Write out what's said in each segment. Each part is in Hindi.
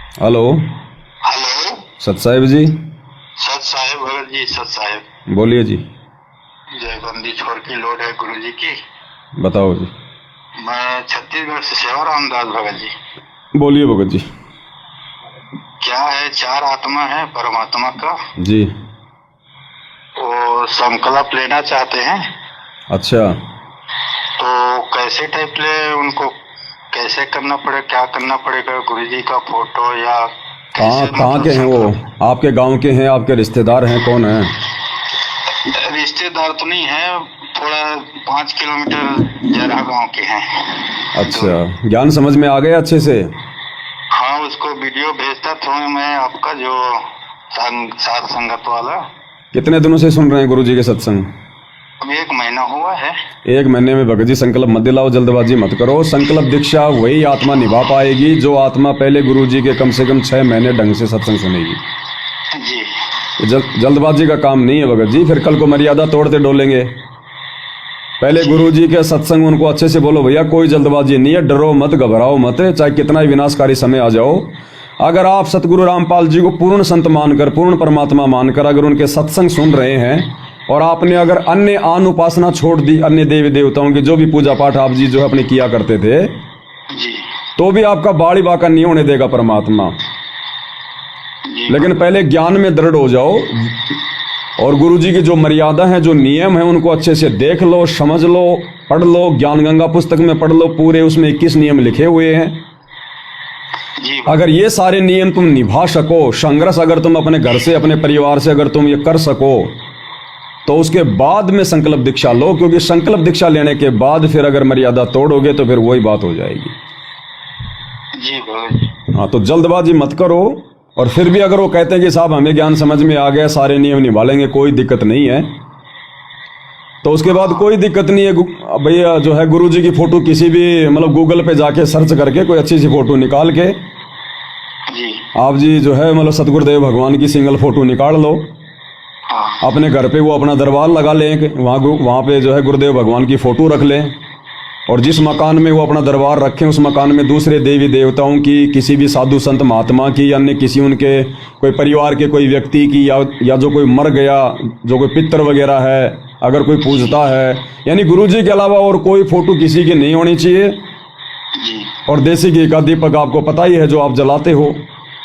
हेलो। हेलो। सत साहिब जी। सत साहिब भगत जी, सत साहिब। बोलिए जी। जयबंदी छोड़ की लोड है गुरु जी की। बताओ जी। मैं छत्तीसगढ़ से सेवा रामदास भगत जी। बोलिए भगत जी। क्या है, चार आत्मा है परमात्मा का। जी। वो संकल्प लेना चाहते हैं, अच्छा। तो कैसे टाइप ले उनको, कैसे करना पड़े, क्या करना पड़ेगा? गुरु जी का फोटो या कहाँ कैसे कहाँ मतलब के हैं वो? संकल्प? आपके गांव के हैं? आपके रिश्तेदार हैं? कौन है? रिश्तेदार तो नहीं है, थोड़ा 5 किलोमीटर जरा गांव के हैं। अच्छा, ज्ञान समझ में आ गया अच्छे से? हाँ, उसको वीडियो भेजता था मैं आपका, जो साथ संगत वाला। कितने दिनों से सुन रहे हैं गुरु जी के सत्संग? अब 1 महीना हुआ है। 1 महीने में भगत जी संकल्प मत दिलाओ, जल्दबाजी मत करो। संकल्प दीक्षा वही आत्मा निभा पाएगी जो आत्मा पहले गुरु जी के कम से कम 6 महीने ढंग से सत्संग सुनेगी। जी। जल्दबाजी का काम नहीं है भगत जी, फिर कल को मर्यादा तोड़ते डोलेंगे। पहले गुरु जी के सत्संग उनको अच्छे से बोलो, भैया कोई जल्दबाजी नहीं है, डरो मत, घबराओ मत, चाहे कितना ही विनाशकारी समय आ जाओ। अगर आप सतगुरु रामपाल जी को पूर्ण संत मानकर, पूर्ण परमात्मा मानकर अगर उनके सत्संग सुन रहे हैं और आपने अगर अन्य आन उपासना छोड़ दी, अन्य देवी देवताओं की जो भी पूजा पाठ आप जी जो है अपने किया करते थे, जी। तो भी आपका बाड़ी बाका नहीं होने देगा परमात्मा। जी। लेकिन पहले ज्ञान में दृढ़ हो जाओ और गुरु जी की जो मर्यादा है, जो नियम है, उनको अच्छे से देख लो, समझ लो, पढ़ लो। ज्ञान गंगा पुस्तक में पढ़ लो, पूरे उसमें 21 नियम लिखे हुए हैं। जी। अगर ये सारे नियम तुम निभा सको, संघर्ष अगर तुम अपने घर से, अपने परिवार से अगर तुम ये कर सको, तो उसके बाद में संकल्प दीक्षा लो, क्योंकि संकल्प दीक्षा लेने के बाद फिर अगर मर्यादा तोड़ोगे तो फिर वही बात हो जाएगी। जी भगत जी। हाँ, तो जल्दबाजी मत करो। और फिर भी अगर वो कहते हैं कि साहब हमें ज्ञान समझ में आ गया, सारे नियम निभा लेंगे, कोई दिक्कत नहीं है, तो उसके बाद कोई दिक्कत नहीं है भैया। जो है गुरु जी की फोटो किसी भी मतलब गूगल पे जाके सर्च करके कोई अच्छी सी फोटो निकाल के जी। आप जी जो है मतलब सतगुरुदेव भगवान की सिंगल फोटो निकाल लो, हाँ। अपने घर पे वो अपना दरबार लगा लें, वहाँ पे जो है गुरुदेव भगवान की फोटो रख लें, और जिस मकान में वो अपना दरबार रखें उस मकान में दूसरे देवी देवताओं की, किसी भी साधु संत महात्मा की, अन्य किसी उनके कोई परिवार के कोई व्यक्ति की, या जो कोई मर गया, जो कोई पितर वगैरह है, अगर कोई पूजता है, यानी गुरु जी के अलावा और कोई फोटो किसी की नहीं होनी चाहिए। जी। और देसी घी का दीपक आपको पता ही है जो आप जलाते हो,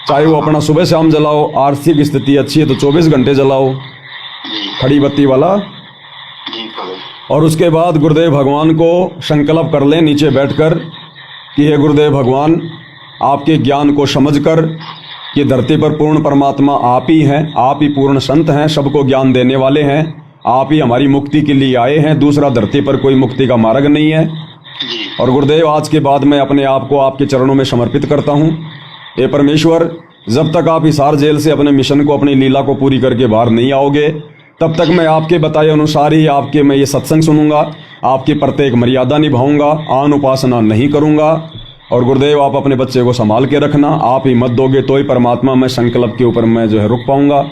चाहे वो अपना सुबह शाम जलाओ, आर्थिक स्थिति अच्छी है तो 24 घंटे जलाओ, जी। खड़ी बत्ती वाला। जी भगत। और उसके बाद गुरुदेव भगवान को संकल्प कर लें नीचे बैठकर कि हे गुरुदेव भगवान, आपके ज्ञान को समझकर ये धरती पर पूर्ण परमात्मा आप ही हैं, आप ही पूर्ण संत हैं, सबको ज्ञान देने वाले हैं, आप ही हमारी मुक्ति के लिए आए हैं, दूसरा धरती पर कोई मुक्ति का मार्ग नहीं है। जी। और गुरुदेव आज के बाद मैं अपने आप को आपके चरणों में समर्पित करता हूँ। हे परमेश्वर, जब तक आप हिसार जेल से अपने मिशन को, अपनी लीला को पूरी करके बाहर नहीं आओगे, तब तक मैं आपके बताए अनुसार ही आपके मैं ये सत्संग सुनूंगा, आपकी प्रत्येक मर्यादा निभाऊंगा, आन उपासना नहीं करूंगा। और गुरुदेव आप अपने बच्चे को संभाल के रखना, आप ही मत दोगे तो ही परमात्मा मैं संकल्प के ऊपर मैं जो है रुक पाऊंगा।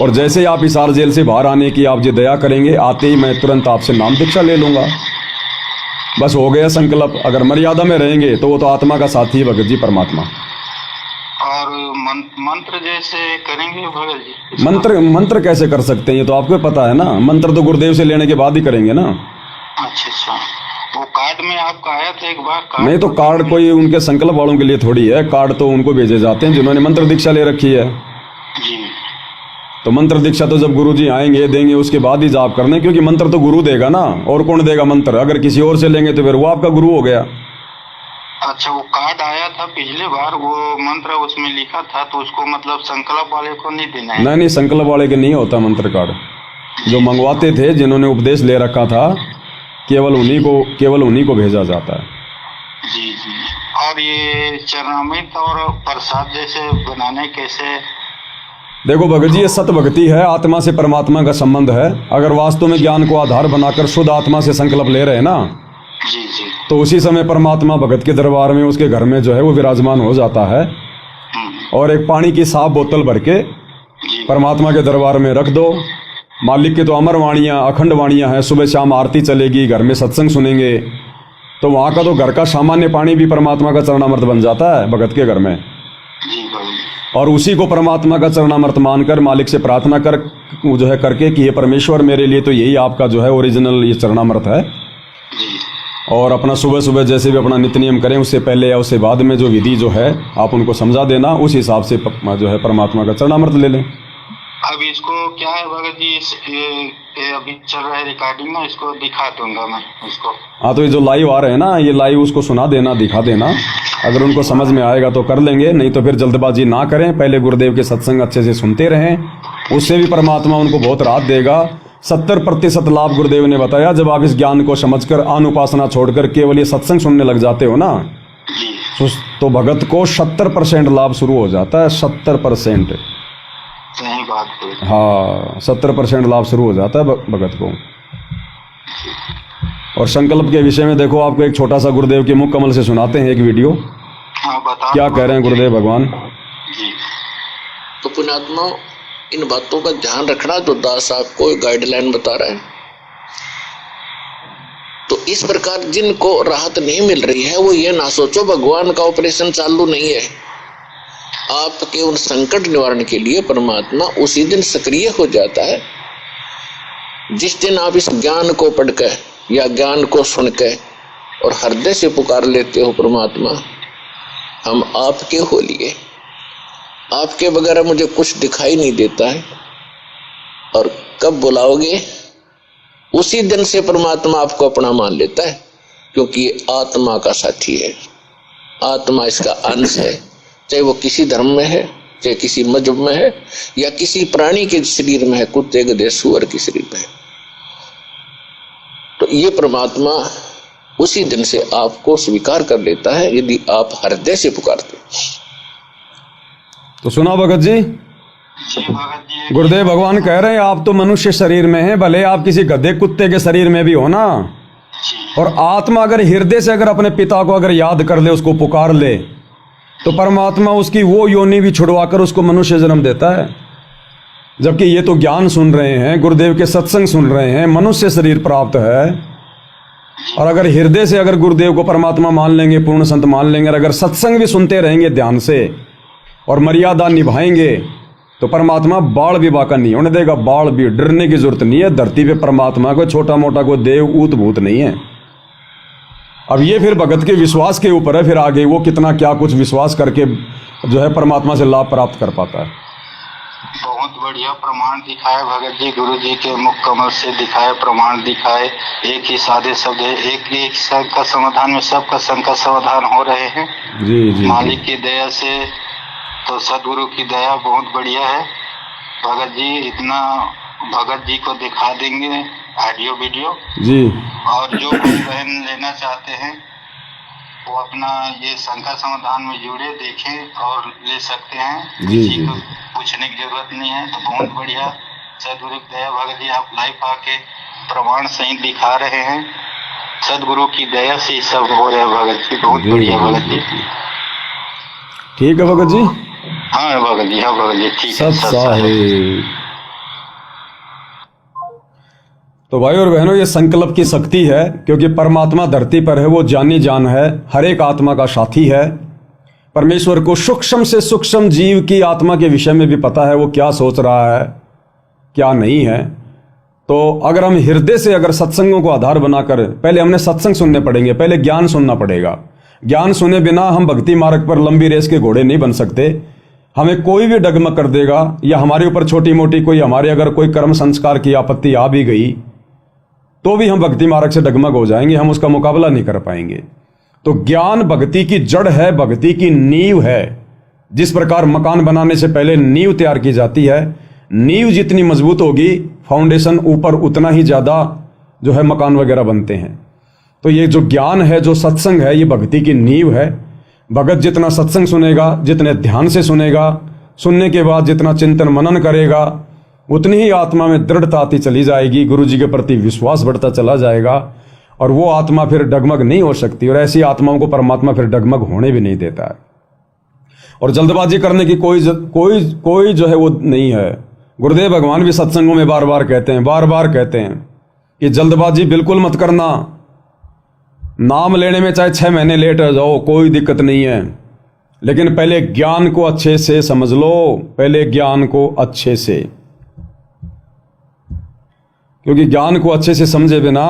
और जैसे ही आप हिसार जेल से बाहर आने की आप जो दया करेंगे, आते ही मैं तुरंत आपसे नाम दीक्षा ले लूंगा। बस हो गया संकल्प। अगर मर्यादा में रहेंगे तो वो तो आत्मा का साथी है भगत जी, परमात्मा। और मंत्र जैसे करेंगे भगत जी? मंत्र कैसे कर सकते हैं, ये तो आपको पता है ना। मंत्र तो गुरुदेव से लेने के बाद ही करेंगे ना। अच्छा अच्छा, वो कार्ड में आपका आया था एक बार कार्ड? नहीं तो कार्ड कोई उनके संकल्प वालों के लिए थोड़ी है, कार्ड तो उनको भेजे जाते हैं जिन्होंने मंत्र दीक्षा ले रखी है। जी। तो मंत्र दीक्षा तो जब गुरु जी आएंगे देंगे उसके बाद ही जाप करने, क्योंकि मंत्र तो गुरु देगा ना, और कौन देगा मंत्र? अगर किसी और से लेंगे तो फिर वो आपका गुरु हो गया। अच्छा, वो कार्ड आया था पिछले बार, वो मंत्र उसमें लिखा था, तो उसको मतलब संकल्प वाले को नहीं देना है? नहीं, संकल्प वाले के नहीं होता मंत्र कार्ड। जो मंगवाते थे, जिन्होंने उपदेश ले रखा था, केवल उन्हीं को भेजा जाता है। जी जी। और ये चरणामृत और प्रसाद जैसे बनाने कैसे? देखो भगत जी, ये सत भक्ति है, आत्मा से परमात्मा का संबंध है। अगर वास्तव में ज्ञान को आधार बनाकर शुद्ध आत्मा से संकल्प ले रहे हैं ना, जी जी, तो उसी समय परमात्मा भगत के दरबार में, उसके घर में जो है वो विराजमान हो जाता है। और एक पानी की साफ बोतल भर के परमात्मा के दरबार में रख दो। मालिक की तो अमर वाणियाँ, अखंड वाणियाँ हैं, सुबह शाम आरती चलेगी, घर में सत्संग सुनेंगे, तो वहाँ का तो घर का सामान्य पानी भी परमात्मा का चरणामृत बन जाता है भगत के घर में। जी बाबा जी। और उसी को परमात्मा का चरणामृत मानकर मालिक से प्रार्थना कर जो है करके कि ये परमेश्वर मेरे लिए तो यही आपका जो है ओरिजिनल ये चरणामृत है। जी और अपना सुबह सुबह जैसे भी अपना नित्य नियम करें, उससे पहले या उससे बाद में जो विधि जो है आप उनको समझा देना, उस हिसाब से जो है परमात्मा का चरणामृत ले लें। अब इसको क्या है भगत जी, ये अभी चल रहा है रिकॉर्डिंग में, इसको दिखा दूंगा मैं उसको। हाँ, तो ये जो लाइव आ रहे हैं ना, ये लाइव उसको सुना देना, दिखा देना। अगर उनको समझ में आएगा तो कर लेंगे, नहीं तो फिर जल्दबाजी ना करें, पहले गुरुदेव के सत्संग अच्छे से सुनते रहें, उससे भी परमात्मा उनको बहुत राहत देगा। 70% लाभ गुरुदेव ने बताया। जब आप इस ज्ञान को समझकर अनुपासना छोड़कर केवल ये सत्संग सुनने लग जाते हो ना, तो भगत को 70% लाभ शुरू हो जाता है। 70%, सही बात है। हाँ, 70% लाभ शुरू हो जाता है भगत को। और संकल्प के विषय में देखो, आपको एक छोटा सा गुरुदेव के मुख कमल से सुनाते हैं एक वीडियो। हाँ, बता। क्या कह रहे हैं गुरुदेव भगवान जी। तो पुण्यात्मा, इन बातों का ध्यान रखना जो दास आपको गाइडलाइन बता रहे हैं। तो इस प्रकार जिनको राहत नहीं मिल रही है वो ये ना सोचो भगवान का ऑपरेशन चालू नहीं है। आपके उन संकट निवारण के लिए परमात्मा उसी दिन सक्रिय हो जाता है जिस दिन आप इस ज्ञान को पढ़कर या ज्ञान को सुनकर और हृदय से पुकार लेते हो, परमात्मा हम आपके हो लिए, आपके बगैर मुझे कुछ दिखाई नहीं देता है। और कब बुलाओगे उसी दिन से परमात्मा आपको अपना मान लेता है, क्योंकि ये आत्मा का साथी है, आत्मा इसका अंश है। चाहे वो किसी धर्म में है, चाहे किसी मजहब में है, या किसी प्राणी के शरीर में है, कुत्ते गधे सूअर के शरीर में है। तो ये परमात्मा उसी दिन से आपको स्वीकार कर लेता है यदि आप हृदय से पुकारते। तो सुना भगत जी, गुरुदेव भगवान कह रहे हैं आप तो मनुष्य शरीर में हैं, भले आप किसी गधे कुत्ते के शरीर में भी हो ना, और आत्मा अगर हृदय से अगर अपने पिता को अगर याद कर ले, उसको पुकार ले, तो परमात्मा उसकी वो योनि भी छुड़वाकर उसको मनुष्य जन्म देता है। जबकि ये तो ज्ञान सुन रहे हैं, गुरुदेव के सत्संग सुन रहे हैं, मनुष्य शरीर प्राप्त है, और अगर हृदय से अगर गुरुदेव को परमात्मा मान लेंगे, पूर्ण संत मान लेंगे, और अगर सत्संग भी सुनते रहेंगे ध्यान से और मर्यादा निभाएंगे, तो परमात्मा बाढ़ भी बाका नहीं होने देगा। बाढ़ भी डरने की जरूरत नहीं है। धरती पे परमात्मा को छोटा मोटा कोई देव ऊत भूत नहीं है। अब ये फिर भगत के विश्वास के ऊपर है, फिर आगे वो कितना क्या कुछ विश्वास करके जो है परमात्मा से लाभ प्राप्त कर पाता है। बहुत बढ़िया प्रमाण दिखाए भगत जी, गुरु जी के मुख कमल से दिखाए, प्रमाण दिखाए। एक ही सादे शब्द है, एक शंका समाधान में सबका शंका समाधान हो रहे हैं। जी मालिक की दया से, तो सदगुरु की दया बहुत बढ़िया है भगत जी। इतना भगत जी को दिखा देंगे ऑडियो वीडियो जी, और जो कोई बहन लेना चाहते हैं वो अपना ये शंका समाधान में जुड़े, देखें और ले सकते हैं। किसी को पूछने की जरूरत नहीं है। तो बहुत बढ़िया सदगुरु की दया भगत जी, आप लाइव आके प्रमाण सही दिखा रहे हैं। सदगुरु की दया से सब हो रहा है भगत जी, बहुत बढ़िया भगत जी। ठीक है भगत जी। हाँ भगत जी, हाँ भगत जी, ठीक है। तो भाई और बहनों, ये संकल्प की शक्ति है, क्योंकि परमात्मा धरती पर है, वो जानी जान है, हर एक आत्मा का साथी है। परमेश्वर को सूक्ष्म से सूक्ष्म जीव की आत्मा के विषय में भी पता है, वो क्या सोच रहा है क्या नहीं है। तो अगर हम हृदय से अगर सत्संगों को आधार बनाकर, पहले हमने सत्संग सुनने पड़ेंगे, पहले ज्ञान सुनना पड़ेगा। ज्ञान सुने बिना हम भक्ति मार्ग पर लंबी रेस के घोड़े नहीं बन सकते। हमें कोई भी डगमग कर देगा, या हमारे ऊपर छोटी मोटी कोई हमारे अगर कोई कर्म संस्कार की आपत्ति आ भी गई, तो भी हम भक्ति मार्ग से डगमग हो जाएंगे, हम उसका मुकाबला नहीं कर पाएंगे। तो ज्ञान भक्ति की जड़ है, भक्ति की नींव है। जिस प्रकार मकान बनाने से पहले नींव तैयार की जाती है, नींव जितनी मजबूत होगी, फाउंडेशन ऊपर उतना ही ज्यादा जो है मकान वगैरह बनते हैं। तो ये जो ज्ञान है, जो सत्संग है, ये भक्ति की नींव है। भगत जितना सत्संग सुनेगा, जितने ध्यान से सुनेगा, सुनने के बाद जितना चिंतन मनन करेगा, उतनी ही आत्मा में दृढ़ता आती चली जाएगी, गुरु जी के प्रति विश्वास बढ़ता चला जाएगा, और वो आत्मा फिर डगमग नहीं हो सकती। और ऐसी आत्माओं को परमात्मा फिर डगमग होने भी नहीं देता है। और जल्दबाजी करने की कोई जो है वो नहीं है। गुरुदेव भगवान भी सत्संगों में बार बार कहते हैं कि जल्दबाजी बिल्कुल मत करना। नाम लेने में चाहे 6 महीने लेट हो जाओ, कोई दिक्कत नहीं है। लेकिन पहले ज्ञान को अच्छे से समझ लो, पहले ज्ञान को अच्छे से, क्योंकि ज्ञान को अच्छे से समझे बिना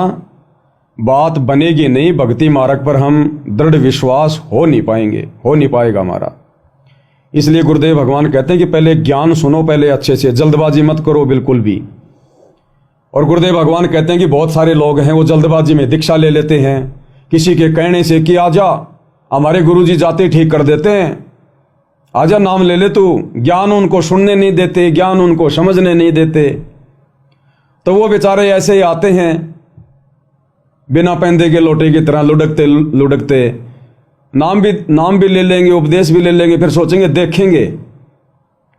बात बनेगी नहीं। भक्ति मार्ग पर हम दृढ़ विश्वास हो नहीं पाएंगे, हो नहीं पाएगा हमारा। इसलिए गुरुदेव भगवान कहते हैं कि पहले ज्ञान सुनो, पहले अच्छे से, जल्दबाजी मत करो बिल्कुल भी। और गुरुदेव भगवान कहते हैं कि बहुत सारे लोग हैं वो जल्दबाजी में दीक्षा ले लेते हैं किसी के कहने से कि आजा, हमारे गुरुजी जाते ठीक कर देते हैं, आजा नाम ले ले तू। ज्ञान उनको सुनने नहीं देते, ज्ञान उनको समझने नहीं देते, तो वो बेचारे ऐसे ही आते हैं बिना पैंदे के लोटे की तरह लुढ़कते लुढ़कते, नाम भी ले लेंगे, उपदेश भी ले लेंगे, फिर सोचेंगे देखेंगे,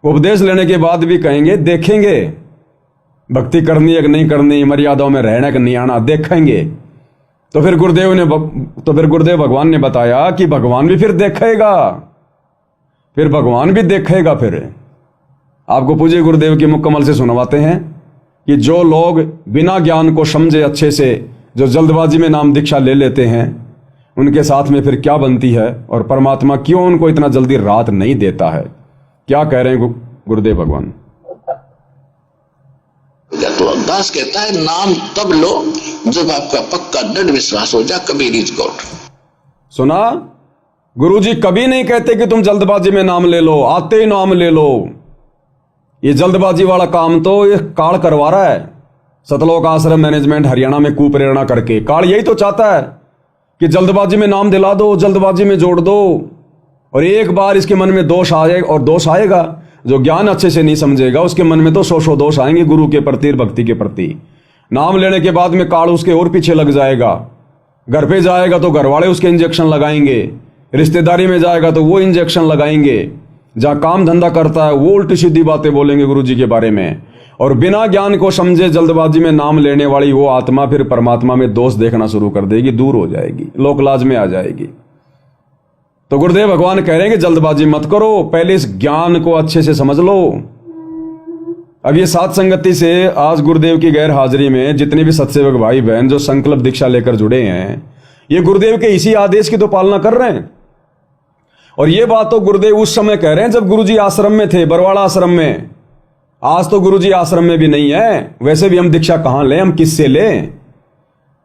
उपदेश लेने के बाद भी कहेंगे देखेंगे भक्ति करनी है कि नहीं करनी, मर्यादाओं में रहना कि नहीं आना, देखेंगे। तो फिर गुरुदेव भगवान ने बताया कि भगवान भी फिर देखेगा, फिर भगवान भी देखेगा। फिर आपको पूज्य गुरुदेव की मुकम्मल से सुनवाते हैं कि जो लोग बिना ज्ञान को समझे अच्छे से, जो जल्दबाजी में नाम दीक्षा ले लेते हैं, उनके साथ में फिर क्या बनती है और परमात्मा क्यों उनको इतना जल्दी राहत नहीं देता है। क्या कह रहे हैं गुरुदेव भगवान? तो दास कहता है नाम तब लो जब आपका पक्का दृढ़ विश्वास हो जाए, कबीर इज गॉड। सुना, गुरुजी कभी नहीं कहते कि तुम जल्दबाजी में नाम ले लो, आते ही नाम ले लो। ये जल्दबाजी वाला काम तो ये काल करवा रहा है। सतलोक आश्रम मैनेजमेंट हरियाणा में कुप्रेरणा करके काल यही तो चाहता है कि जल्दबाजी में नाम दिला दो, जल्दबाजी में जोड़ दो, और एक बार इसके मन में दोष आ जाए, और दोष आएगा। जो ज्ञान अच्छे से नहीं समझेगा उसके मन में तो सौ दोष आएंगे गुरु के प्रति और भक्ति के प्रति। नाम लेने के बाद में काल उसके और पीछे लग जाएगा। घर पे जाएगा तो घर वाले उसके इंजेक्शन लगाएंगे, रिश्तेदारी में जाएगा तो वो इंजेक्शन लगाएंगे, जहां काम धंधा करता है वो उल्टी सीधी बातें बोलेंगे गुरु जी के बारे में। और बिना ज्ञान को समझे जल्दबाजी में नाम लेने वाली वो आत्मा फिर परमात्मा में दोष देखना शुरू कर देगी, दूर हो जाएगी, लोकलाज में आ जाएगी। तो गुरुदेव भगवान कह रहे हैं कि जल्दबाजी मत करो, पहले इस ज्ञान को अच्छे से समझ लो। अब ये साथ संगति से आज गुरुदेव की गैर हाजिरी में जितने भी सत्सेवक भाई बहन जो संकल्प दीक्षा लेकर जुड़े हैं, ये गुरुदेव के इसी आदेश की तो पालना कर रहे हैं। और ये बात तो गुरुदेव उस समय कह रहे हैं जब गुरुजी आश्रम में थे, बरवाड़ा आश्रम में। आज तो गुरुजी आश्रम में भी नहीं है, वैसे भी हम दीक्षा कहां लें, हम किससे लें?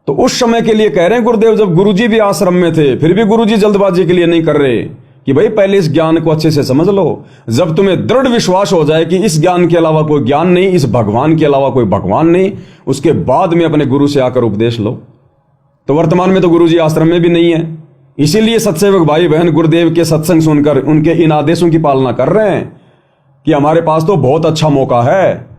तो उस समय के लिए कह रहे हैं गुरुदेव जब गुरुजी भी आश्रम में थे, फिर भी गुरुजी जल्दबाजी के लिए नहीं कर रहे कि भाई पहले इस ज्ञान को अच्छे से समझ लो। जब तुम्हें दृढ़ विश्वास हो जाए कि इस ज्ञान के अलावा कोई ज्ञान नहीं, इस भगवान के अलावा कोई भगवान नहीं, उसके बाद में अपने गुरु से आकर उपदेश लो। तो वर्तमान में तो गुरुजी आश्रम में भी नहीं है, इसीलिए सत्सेवक भाई बहन गुरुदेव के सत्संग सुनकर उनके इन आदेशों की पालना कर रहे हैं कि हमारे पास तो बहुत अच्छा मौका है।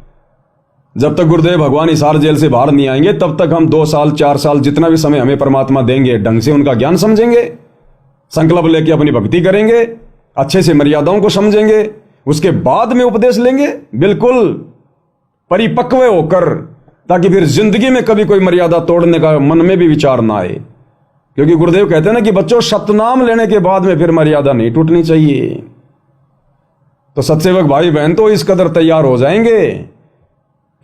जब तक गुरुदेव भगवान हिसार जेल से बाहर नहीं आएंगे तब तक हम 2 साल 4 साल जितना भी समय हमें परमात्मा देंगे, ढंग से उनका ज्ञान समझेंगे, संकल्प लेके अपनी भक्ति करेंगे, अच्छे से मर्यादाओं को समझेंगे, उसके बाद में उपदेश लेंगे बिल्कुल परिपक्व होकर, ताकि फिर जिंदगी में कभी कोई मर्यादा तोड़ने का मन में भी विचार ना आए। क्योंकि गुरुदेव कहते हैं ना कि बच्चों सतनाम लेने के बाद में फिर मर्यादा नहीं टूटनी चाहिए। तो सत्सेवक भाई बहन तो इस कदर तैयार हो जाएंगे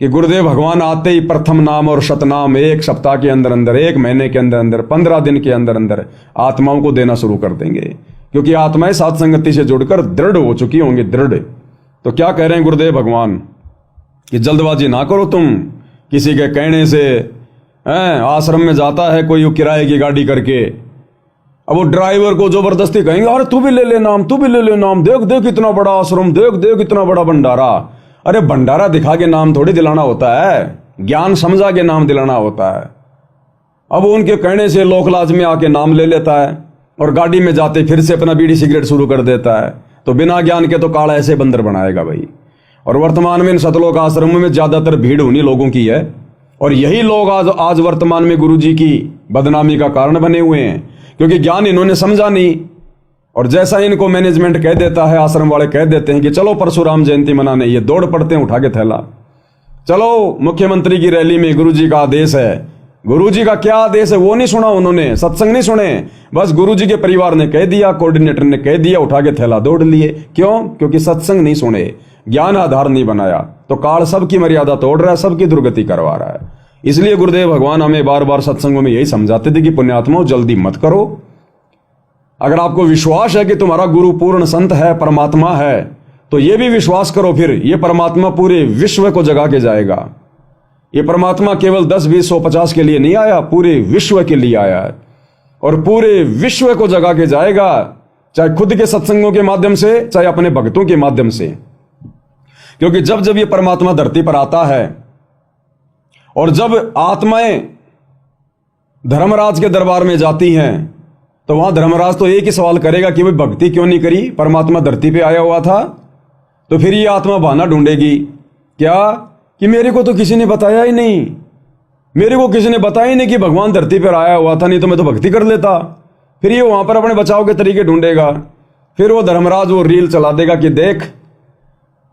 कि गुरुदेव भगवान आते ही प्रथम नाम और शतनाम 1 सप्ताह के अंदर अंदर, 1 महीने के अंदर अंदर, 15 दिन के अंदर अंदर आत्माओं को देना शुरू कर देंगे, क्योंकि आत्माएं साथ संगति से जुड़कर दृढ़ हो चुकी होंगी, दृढ़। तो क्या कह रहे हैं गुरुदेव भगवान कि जल्दबाजी ना करो तुम किसी के कहने से। आश्रम में जाता है कोई किराए की गाड़ी करके, अब वो ड्राइवर को जबरदस्ती कहेंगे अरे तू भी ले ले नाम, तू भी ले ले नाम, देख देख इतना बड़ा आश्रम, देख देख इतना बड़ा भंडारा। अरे भंडारा दिखा के नाम थोड़ी दिलाना होता है, ज्ञान समझा के नाम दिलाना होता है। अब उनके कहने से लोकलाज में आके नाम ले लेता है और गाड़ी में जाते फिर से अपना बीड़ी सिगरेट शुरू कर देता है। तो बिना ज्ञान के तो काला ऐसे बंदर बनाएगा भाई। और वर्तमान में इन सतलोक आश्रमों में ज्यादातर भीड़ उन्हीं लोगों की है, और यही लोग आज वर्तमान में गुरुजी की बदनामी का कारण बने हुए हैं, क्योंकि ज्ञान इन्होंने समझा नहीं। और जैसा इनको मैनेजमेंट कह देता है, आश्रम वाले कह देते हैं कि चलो परशुराम जयंती मनाने, ये दौड़ पड़ते हैं उठा के थैला, चलो मुख्यमंत्री की रैली में, गुरुजी का आदेश है। गुरुजी का क्या आदेश है वो नहीं सुना उन्होंने, सत्संग नहीं सुने, बस गुरुजी के परिवार ने कह दिया, कोऑर्डिनेटर ने कह दिया, उठा के थैला दौड़ लिए। क्यों? क्योंकि सत्संग नहीं सुने, ज्ञान आधार नहीं बनाया। तो काल सबकी मर्यादा तोड़ रहा है, सबकी दुर्गति करवा रहा है। इसलिए गुरुदेव भगवान हमें बार बार सत्संगों में यही समझाते थे कि पुण्यात्माओं जल्दी मत करो, अगर आपको विश्वास है कि तुम्हारा गुरु पूर्ण संत है, परमात्मा है, तो ये भी विश्वास करो फिर ये परमात्मा पूरे विश्व को जगा के जाएगा। ये परमात्मा केवल 10, 20, 100, 50 के लिए नहीं आया, पूरे विश्व के लिए आया है और पूरे विश्व को जगा के जाएगा, चाहे खुद के सत्संगों के माध्यम से, चाहे अपने भक्तों के माध्यम से। क्योंकि जब जब ये परमात्मा धरती पर आता है और जब आत्माएं धर्मराज के दरबार में जाती हैं, तो वहां धर्मराज तो एक ही सवाल करेगा कि भाई भक्ति क्यों नहीं करी, परमात्मा धरती पे आया हुआ था। तो फिर ये आत्मा बहाना ढूंढेगी क्या कि मेरे को तो किसी ने बताया ही नहीं, मेरे को किसी ने बताया ही नहीं कि भगवान धरती पर आया हुआ था, नहीं तो मैं तो भक्ति कर लेता। फिर ये वहां पर अपने बचाव के तरीके ढूंढेगा। फिर वो धर्मराज वो रील चला देगा कि देख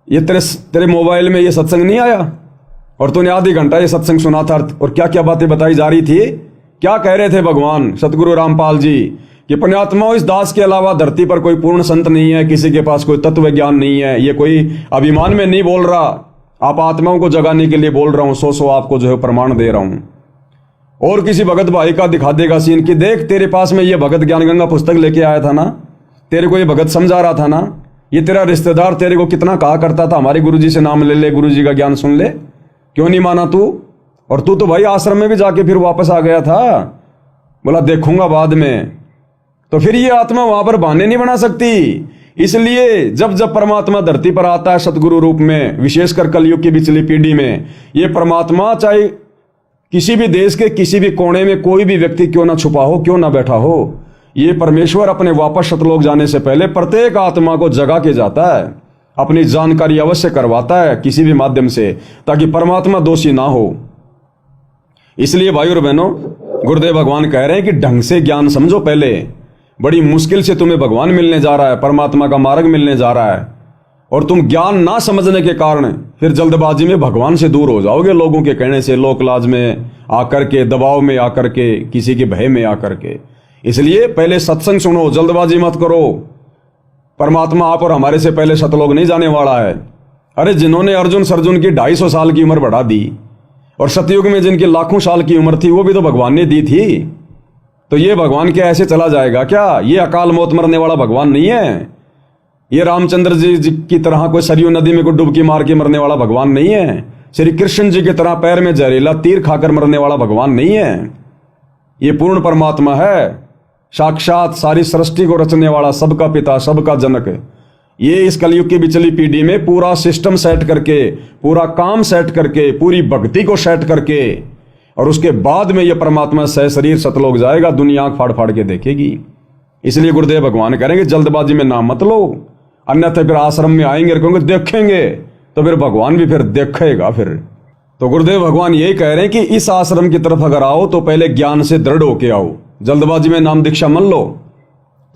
ये तेरे मोबाइल में ये सत्संग नहीं आया और तूने आधी घंटा ये सत्संग सुना था और क्या क्या बातें बताई जा रही थी, क्या कह रहे थे भगवान सतगुरु रामपाल जी कि पुण्यात्माओं, इस दास के अलावा धरती पर कोई पूर्ण संत नहीं है, किसी के पास कोई तत्व ज्ञान नहीं है। ये कोई अभिमान में नहीं बोल रहा, आप आत्माओं को जगाने के लिए बोल रहा हूं, सो आपको जो है प्रमाण दे रहा हूं। और किसी भगत भाई का दिखा देगा सीन कि देख तेरे पास में ये भगत ज्ञान गंगा पुस्तक लेके आया था ना, तेरे को ये भगत समझा रहा था ना, ये तेरा रिश्तेदार तेरे को कितना कहा करता था हमारे गुरुजी से नाम ले ले, गुरुजी का ज्ञान सुन ले, क्यों नहीं माना तू? और तू तो भाई आश्रम में भी जाके फिर वापस आ गया था, बोला देखूंगा बाद में। तो फिर ये आत्मा वहां पर बहाने नहीं बना सकती। इसलिए जब जब परमात्मा धरती पर आता है सतगुरु रूप में, विशेषकर कलयुग की पिछली पीढ़ी में, ये परमात्मा चाहे किसी भी देश के किसी भी कोने में कोई भी व्यक्ति क्यों ना छुपा हो, क्यों ना बैठा हो, ये परमेश्वर अपने वापस सतलोक जाने से पहले प्रत्येक आत्मा को जगा के जाता है, अपनी जानकारी अवश्य करवाता है किसी भी माध्यम से, ताकि परमात्मा दोषी ना हो। इसलिए भाई और बहनों, गुरुदेव भगवान कह रहे हैं कि ढंग से ज्ञान समझो पहले। बड़ी मुश्किल से तुम्हें भगवान मिलने जा रहा है, परमात्मा का मार्ग मिलने जा रहा है, और तुम ज्ञान ना समझने के कारण फिर जल्दबाजी में भगवान से दूर हो जाओगे, लोगों के कहने से, लोक लाज में आकर के, दबाव में आकर के, किसी के भय में आकर के। इसलिए पहले सत्संग सुनो, जल्दबाजी मत करो। परमात्मा आप और हमारे से पहले सतलोक नहीं जाने वाला है। अरे जिन्होंने अर्जुन सर्जुन की 250 साल की उम्र बढ़ा दी और सतयुग में जिनकी लाखों साल की उम्र थी वो भी तो भगवान ने दी थी, तो ये भगवान क्या ऐसे चला जाएगा क्या? ये अकाल मौत मरने वाला भगवान नहीं है। ये रामचंद्र जी की तरह कोई सरयू नदी में कोई डुबकी मार के मरने वाला भगवान नहीं है। श्री कृष्ण जी की तरह पैर में जहरीला तीर खाकर मरने वाला भगवान नहीं है। ये पूर्ण परमात्मा है, साक्षात सारी सृष्टि को रचने वाला, सबका पिता, सबका जनक। ये इस कलयुग की बिचली पीढ़ी में पूरा सिस्टम सेट करके, पूरा काम सेट करके, पूरी भक्ति को सेट करके, और उसके बाद में ये परमात्मा सह शरीर सतलोक जाएगा, दुनिया आंख फाड़ फाड़ के देखेगी। इसलिए गुरुदेव भगवान करेंगे जल्दबाजी में नाम मत लो, अन्यथा फिर आश्रम में आएंगे और कहेंगे देखेंगे, तो फिर भगवान भी फिर देखेगा फिर। तो गुरुदेव भगवान यही कह रहे हैं कि इस आश्रम की तरफ अगर आओ तो पहले ज्ञान से दृढ़ होके आओ, जल्दबाजी में नाम दीक्षा मन लो,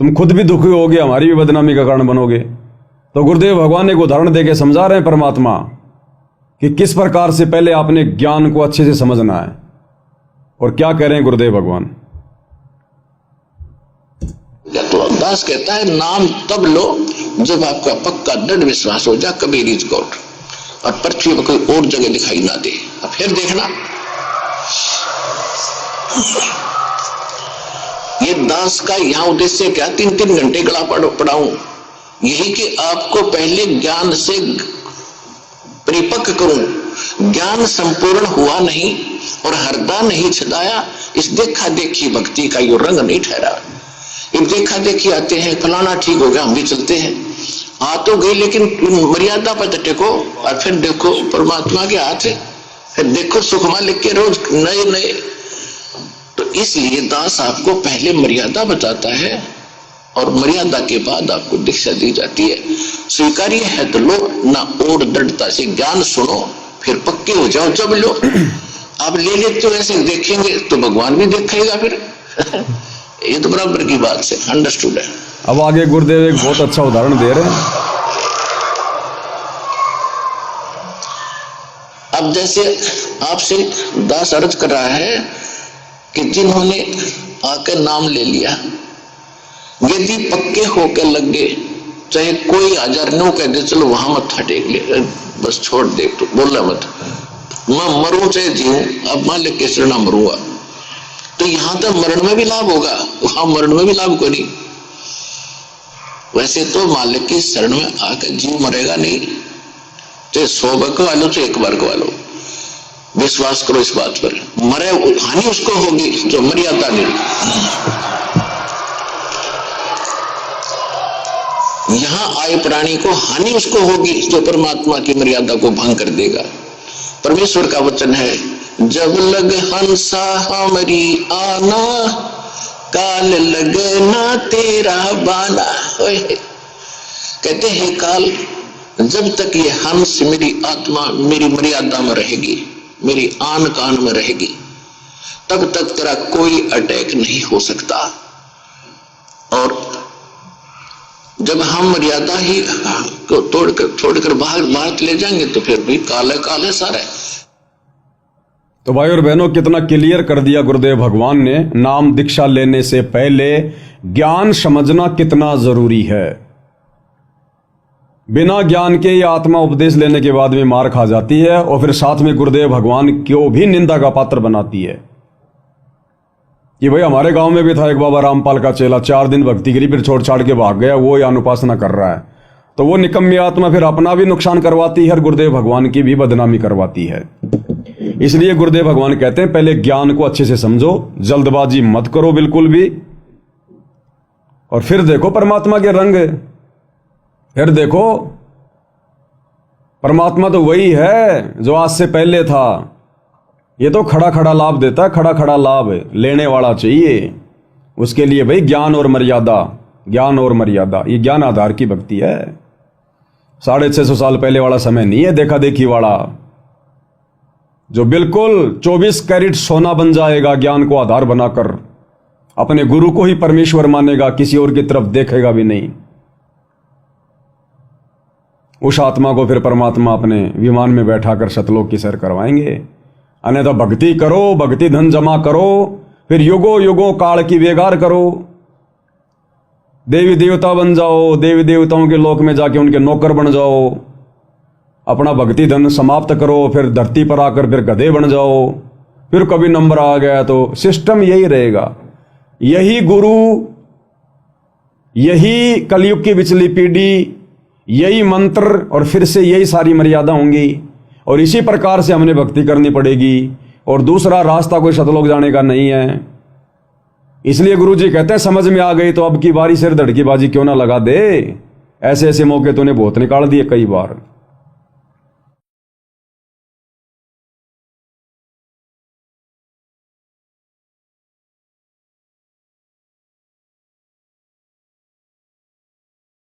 तुम खुद भी दुखी होगे, हमारी भी बदनामी का कारण बनोगे। तो गुरुदेव भगवान एक उदाहरण देके समझा रहे हैं परमात्मा कि किस प्रकार से पहले आपने ज्ञान को अच्छे से समझना है। और क्या कह रहे हैं गुरुदेव भगवान? तो दास कहता है नाम तब लो जब आपका पक्का दृढ़ विश्वास हो जाए कबीर इज गॉड, और पृथ्वी पर कोई और जगह दिखाई ना दे। अब फिर देखना, ये दास का यहाँ उद्देश्य क्या, 3-3 घंटे गला पढ़ाऊं, यही कि आपको पहले ज्ञान से परिपक्व करूं। ज्ञान संपूर्ण हुआ नहीं और हरदा नहीं छदाया, इस देखा देखी भक्ति का यो रंग नहीं ठहरा। ये देखा देखी आते हैं, फलाना ठीक हो गया हम भी चलते हैं, आ तो गई, लेकिन मर्यादा पर टेको और फिर देखो परमात्मा के हाथ है, फिर देखो सुखमा लिख के रोज नए नए। तो इसलिए दास आपको पहले मर्यादा बताता है और मर्यादा के बाद आपको दीक्षा दी जाती है। स्वीकार्य है तो लो, ना और दृढ़ता से ज्ञान सुनो, फिर पक्के हो जाओ। जब लो आप ले लेते हो ऐसे देखेंगे तो भगवान भी देखेगा फिर ये तो बराबर की बात से अंडरस्टूड है। अब आगे गुरुदेव एक बहुत अच्छा उदाहरण दे रहे हैं। अब जैसे आपसे दास अर्ज कर रहा है कि जिन्होंने आकर नाम ले लिया, यदि पक्के होकर लग गए, चाहे कोई 1009 कह दे चलो वहां मत्था टेक ले, बस छोड़ दे, तो बोलना मत, मैं मरूं चाहे जीऊं, अब मान ले केसरना मरूंगा, तो यहां तक मरण में भी लाभ होगा, वहां मरण में भी लाभ को नहीं। वैसे तो मालिक की शरण में आकर जीव मरेगा नहीं, चाहे 100 बार कवा लो चाहे 1 बार कवा लो, विश्वास करो इस बात पर। मरे हानि उसको होगी जो मर्यादा नहीं। यहां आए प्राणी को हानि उसको होगी जो परमात्मा की मर्यादा को भंग कर देगा। परमेश्वर का वचन है, जब लग हंसा हमारी आना, काल लगे ना तेरा बाना। कहते हैं काल, जब तक ये हंस मेरी आत्मा मेरी मर्यादा में रहेगी, मेरी आन कान में रहेगी, तब तक तेरा कोई अटैक नहीं हो सकता। और जब हम मर्यादा ही को छोड़कर बाहर ले जाएंगे तो फिर भी काले काले सारे। तो भाई और बहनों, कितना क्लियर कर दिया गुरुदेव भगवान ने। नाम दीक्षा लेने से पहले ज्ञान समझना कितना जरूरी है। बिना ज्ञान के ये आत्मा उपदेश लेने के बाद में मार खा जाती है और फिर साथ में गुरुदेव भगवान को भी निंदा का पात्र बनाती है। कि भाई हमारे गांव में भी था एक बाबा रामपाल का चेला, 4 दिन भक्ति करी फिर छोड़ छाड़ के भाग गया, वो यान उपासना कर रहा है। तो वो निकम्मी आत्मा फिर अपना भी नुकसान करवाती है और गुरुदेव भगवान की भी बदनामी करवाती है। इसलिए गुरुदेव भगवान कहते हैं पहले ज्ञान को अच्छे से समझो, जल्दबाजी मत करो बिल्कुल भी, और फिर देखो परमात्मा के रंग। फिर देखो परमात्मा तो वही है जो आज से पहले था। ये तो खड़ा खड़ा लाभ देता है, खड़ा खड़ा लाभ लेने वाला चाहिए। उसके लिए भाई ज्ञान और मर्यादा, ज्ञान और मर्यादा, ये ज्ञान आधार की भक्ति है। 650 साल पहले वाला समय नहीं है देखा देखी वाला, जो बिल्कुल 24 कैरेट सोना बन जाएगा ज्ञान को आधार बनाकर, अपने गुरु को ही परमेश्वर मानेगा, किसी और की तरफ देखेगा भी नहीं। उस आत्मा को फिर परमात्मा अपने विमान में बैठाकर सतलोक की सैर करवाएंगे। अन्यथा भक्ति करो, भक्ति धन जमा करो, फिर युगों युगों काल की बेगार करो, देवी देवता बन जाओ, देवी देवताओं के लोक में जाके उनके नौकर बन जाओ, अपना भक्ति धन समाप्त करो, फिर धरती पर आकर फिर गधे बन जाओ, फिर कभी नंबर आ गया तो सिस्टम यही रहेगा। यही गुरु, यही कलयुग की पिछली पीढ़ी, यही मंत्र और फिर से यही सारी मर्यादा होंगी और इसी प्रकार से हमने भक्ति करनी पड़ेगी और दूसरा रास्ता कोई सतलोक जाने का नहीं है। इसलिए गुरु जी कहते हैं समझ में आ गई तो अब की बारी सिर धड़ की बाजी क्यों ना लगा दे। ऐसे ऐसे मौके तूने बहुत निकाल दिए कई बार।